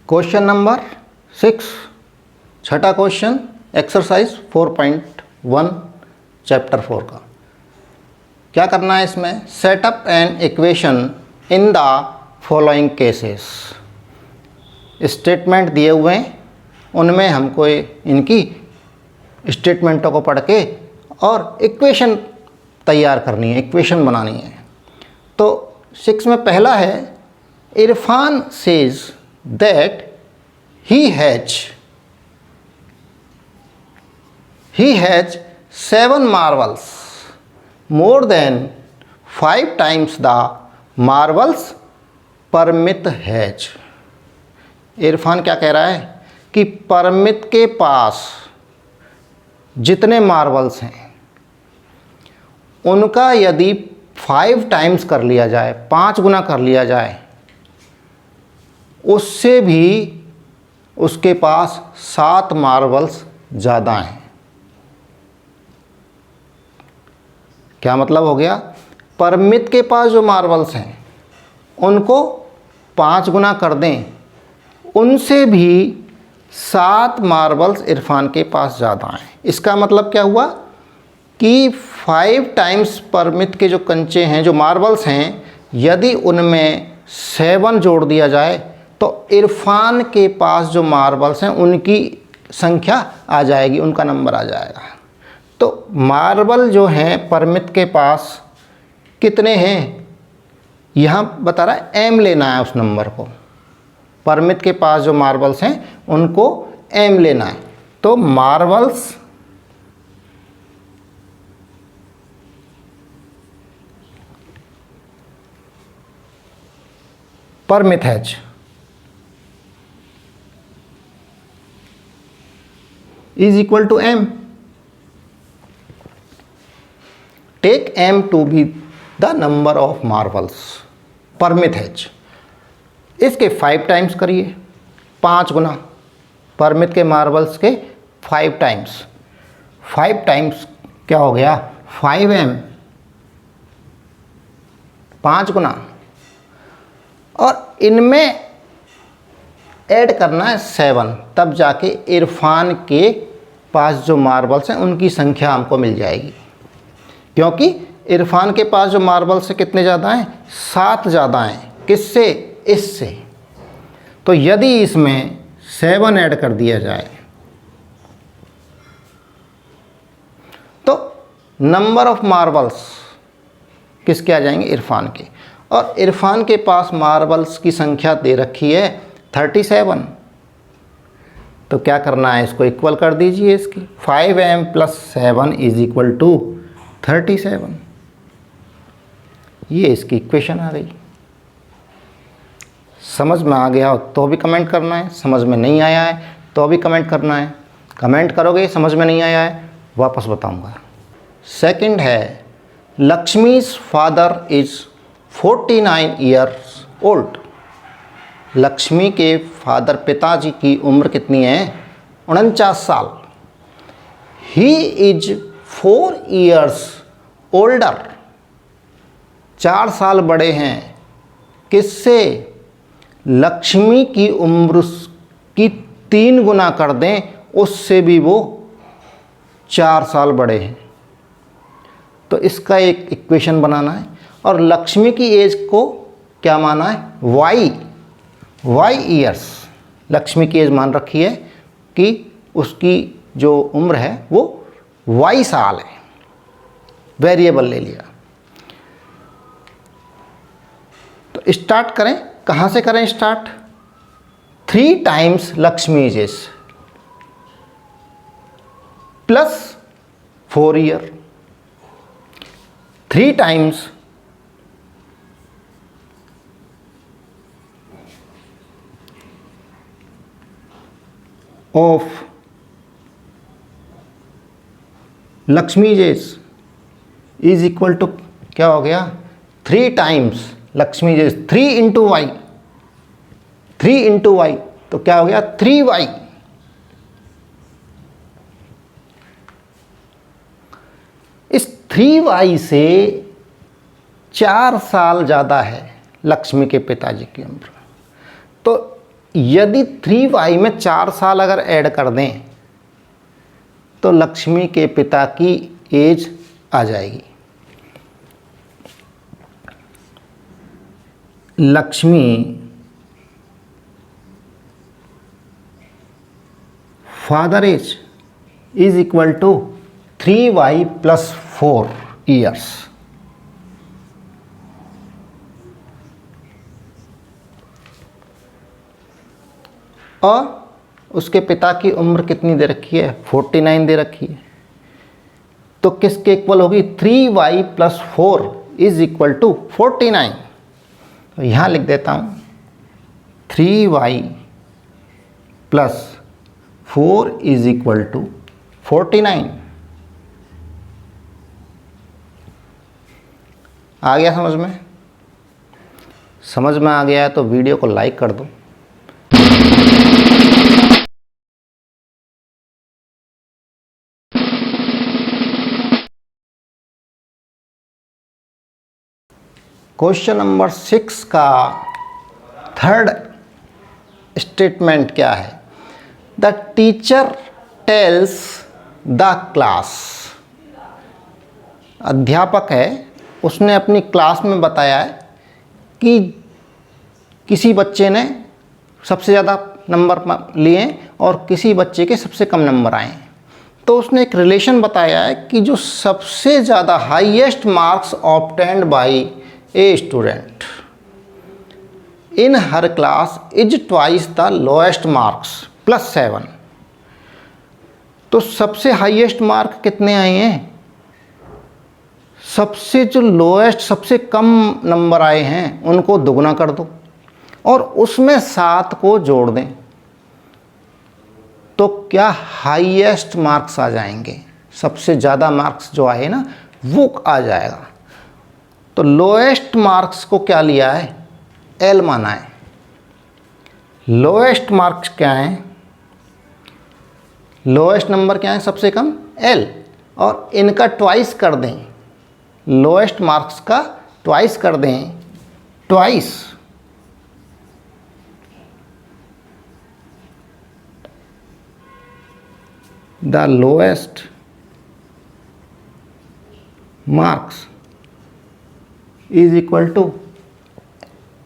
Question number 6, छठा question, exercise 4.1 chapter 4 का। क्या करना है इसमें? Setup an equation in the following cases. Statement दिए हुए हैं, उनमें हमको इनकी स्टेटमेंटों को पढ़ के और इक्वेशन तैयार करनी है, इक्वेशन बनानी है। तो 6 में पहला है, Irfan says that he has 7 marbles, more than 5 times the marbles Parmit has. Irfan क्या कह रहा है कि परमित के पास जितने मार्बल्स हैं उनका यदि 5 टाइम्स कर लिया जाए, 5 गुना कर लिया जाए, उससे भी उसके पास 7 मार्बल्स ज़्यादा हैं। क्या मतलब हो गया? परमित के पास जो मार्बल्स हैं उनको 5 गुना कर दें, उनसे भी 7 मार्बल्स इरफान के पास ज़्यादा हैं। इसका मतलब क्या हुआ कि 5 टाइम्स परमित के जो कंचे हैं, जो मार्बल्स हैं, यदि उनमें 7 जोड़ दिया जाए तो इरफान के पास जो मार्बल्स हैं उनकी संख्या आ जाएगी, उनका नंबर आ जाएगा। तो मार्बल जो हैं परमित के पास कितने हैं, यहाँ बता रहा है एम लेना है उस नंबर को। परमित के पास जो मार्बल्स हैं उनको एम लेना है। तो marbles Parmit has is equal to m. Take m to be the number of marbles Parmit has. इसके 5 टाइम्स करिए, 5 गुना परमित के मार्बल्स के 5 टाइम्स। 5 टाइम्स क्या हो गया? 5m, 5 गुना, और इनमें ऐड करना है 7, तब जाके इरफान के पास जो मार्बल्स हैं उनकी संख्या हमको मिल जाएगी। क्योंकि इरफान के पास जो मार्बल्स हैं कितने ज़्यादा हैं? 7 ज़्यादा हैं। किससे? इससे। तो यदि इसमें 7 ऐड कर दिया जाए तो नंबर ऑफ मार्बल्स किसके आ जाएंगे? इरफान के। और इरफान के पास मार्बल्स की संख्या दे रखी है 37। तो क्या करना है? इसको इक्वल कर दीजिए इसकी। 5m + 7 is equal to 37। ये इसकी इक्वेशन आ गई। समझ में आ गया हो तो भी कमेंट करना है, समझ में नहीं आया है तो भी कमेंट करना है। कमेंट करोगे समझ में नहीं आया है, वापस बताऊंगा। सेकंड है, Lakshmi's father is 49 years old. Lakshmi के फादर, पिताजी की उम्र कितनी है? 49 साल। He is 4 years older. 4 साल बड़े हैं। किससे? लक्ष्मी की उम्र की 3 गुना कर दें, उससे भी वो 4 साल बड़े हैं। तो इसका एक इक्वेशन बनाना है और लक्ष्मी की एज को क्या माना है? y years. लक्ष्मी की एज मान रखी है कि उसकी जो उम्र है वो y साल है, वेरिएबल ले लिया। तो स्टार्ट करें, कहाँ से करें start? 3 times Lakshmi age plus 4 year. 3 times of Lakshmi age is equal to क्या हो गया? 3 times Lakshmi age, 3 into Y, 3 into Y, तो क्या हो गया? 3y। इस 3y से 4 साल ज़्यादा है लक्ष्मी के पिताजी की उम्र। तो यदि 3y में 4 साल अगर ऐड कर दें तो लक्ष्मी के पिता की एज आ जाएगी। Lakshmi father age is equal to 3y plus 4 years. और उसके पिता की उम्र कितनी दे रखी है? 49 दे रखी है। तो किसके इक्वल होगी? 3y plus 4 is equal to 49। तो यहाँ लिख देता हूँ 3y plus 4 is equal to 49। आ गया समझ में? समझ में आ गया है तो वीडियो को लाइक कर दो। क्वेश्चन नंबर 6 का थर्ड स्टेटमेंट क्या है? The teacher tells the class. अध्यापक है, उसने अपनी क्लास में बताया है कि किसी बच्चे ने सबसे ज़्यादा नंबर लिए और किसी बच्चे के सबसे कम नंबर आए। तो उसने एक रिलेशन बताया है कि जो सबसे ज़्यादा highest marks obtained by a student in her class is twice the lowest marks plus 7। तो सबसे हाईएस्ट मार्क कितने आए हैं? सबसे जो लोएस्ट, सबसे कम नंबर आए हैं उनको दुगना कर दो और उसमें 7 को जोड़ दें तो क्या हाईएस्ट मार्क्स आ जाएंगे। सबसे ज़्यादा मार्क्स जो आए ना वो आ जाएगा। तो लोएस्ट मार्क्स को क्या लिया है? एल माना है। लोएस्ट मार्क्स क्या हैं? लोएस्ट नंबर क्या है? सबसे कम एल। और इनका ट्वाइस कर दें, लोएस्ट मार्क्स का ट्वाइस कर दें, twice the lowest marks is equal to,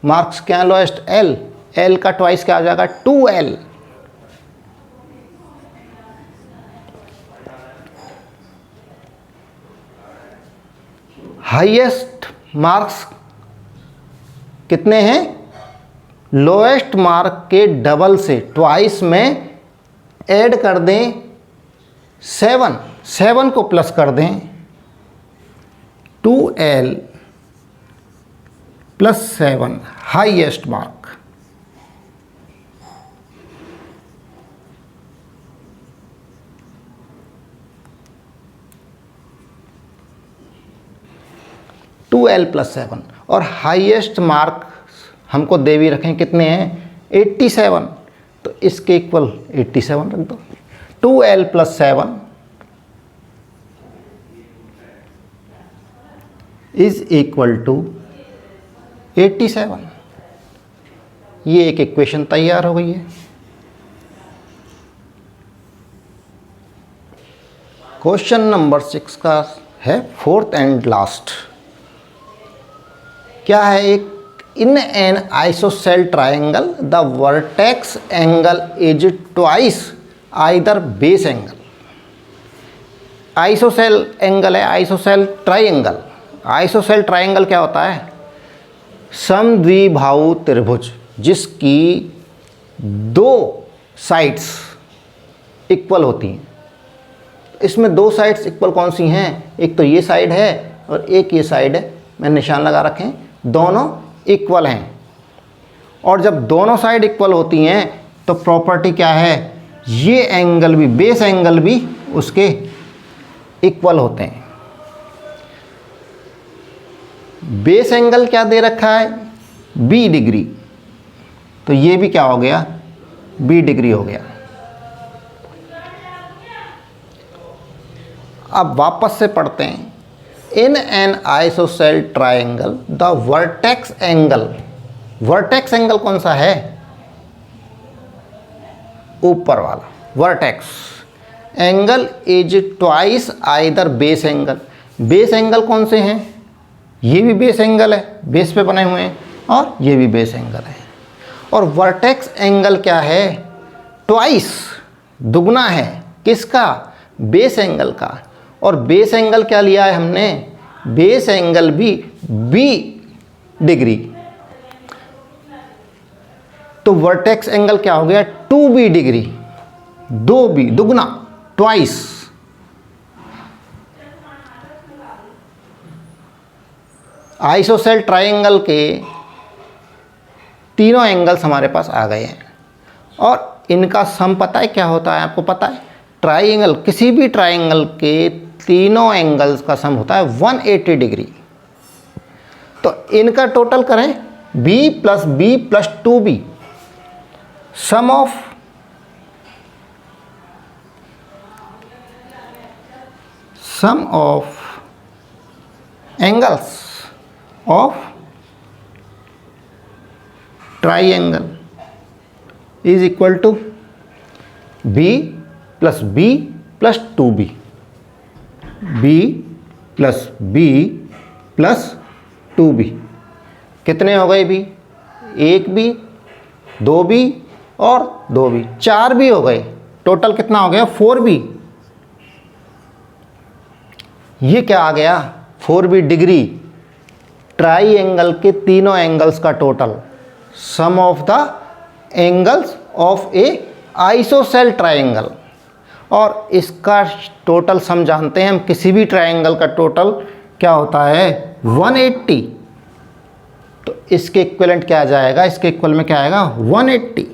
marks क्या है लोएस्ट? एल। एल का ट्वाइस क्या आ जाएगा? 2l। हाईएस्ट मार्क्स कितने हैं? लोएस्ट मार्क के डबल से ट्वाइस में ऐड कर दें 7, 7 को प्लस कर दें 2l plus 7 highest mark. Two L plus 7 और हाईएस्ट मार्क हमको दे भी रखें कितने हैं? 87। तो इसके इक्वल 87 रख दो। 2l plus 7 is equal to 87। ये एक इक्वेशन तैयार हो गई है। क्वेश्चन नंबर 6 का है फोर्थ एंड लास्ट। क्या है? एक in an ISOCELL triangle the vertex angle is twice either base angle. ISOCELL angle है, आइसोसेल ट्राइंगल। आइसोसेल ट्राइंगल क्या होता है? समद्विबाहु त्रिभुज जिसकी 2 साइड्स इक्वल होती हैं। इसमें 2 साइड्स इक्वल कौन सी हैं? एक तो ये साइड है और एक ये साइड है। मैंने निशान लगा रखे हैं, दोनों इक्वल हैं। और जब दोनों साइड इक्वल होती हैं तो प्रॉपर्टी क्या है? ये एंगल भी, बेस एंगल भी उसके इक्वल होते हैं। बेस एंगल क्या दे रखा है? b degree. तो ये भी क्या हो गया? b डिग्री हो गया। अब वापस से पढ़ते हैं। In an ISOCELL triangle the vertex angle, vertex angle कौन सा है? ऊपर वाला vertex. Angle is twice either base angle. Base angle कौन से हैं? ये भी बेस एंगल है, बेस पे बने हुए हैं, और ये भी बेस एंगल है। और वर्टेक्स एंगल क्या है? ट्वाइस, दुगना है। किसका? बेस एंगल का। और बेस एंगल क्या लिया है हमने? बेस एंगल भी बी डिग्री। तो वर्टेक्स एंगल क्या हो गया? 2b डिग्री, 2b, दुगना, ट्वाइस। आइसोसेल ट्रायंगल के तीनों एंगल्स हमारे पास आ गए हैं, और इनका सम पता है क्या होता है? आपको पता है? ट्रायंगल, किसी भी ट्रायंगल के तीनों एंगल्स का सम होता है 180 डिग्री। तो इनका टोटल करें b plus b plus 2b, sum of angles of triangle is equal to b plus b plus 2b, b plus b plus 2b। कितने हो गए भी? 1b, 2b और 2b, 4b हो गए। टोटल कितना हो गया? 4b। ये क्या आ गया? 4b degree. ट्राइंगल के तीनों एंगल्स का total, sum of the angles of a isosceles triangle. और इसका टोटल सम जानते हैं हम, किसी भी ट्राइंगल का टोटल क्या होता है? 180। तो इसके इक्विवेलेंट क्या आ जाएगा? इसके इक्वल में क्या आएगा? 180।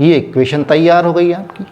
ये इक्वेशन तैयार हो गई आपकी।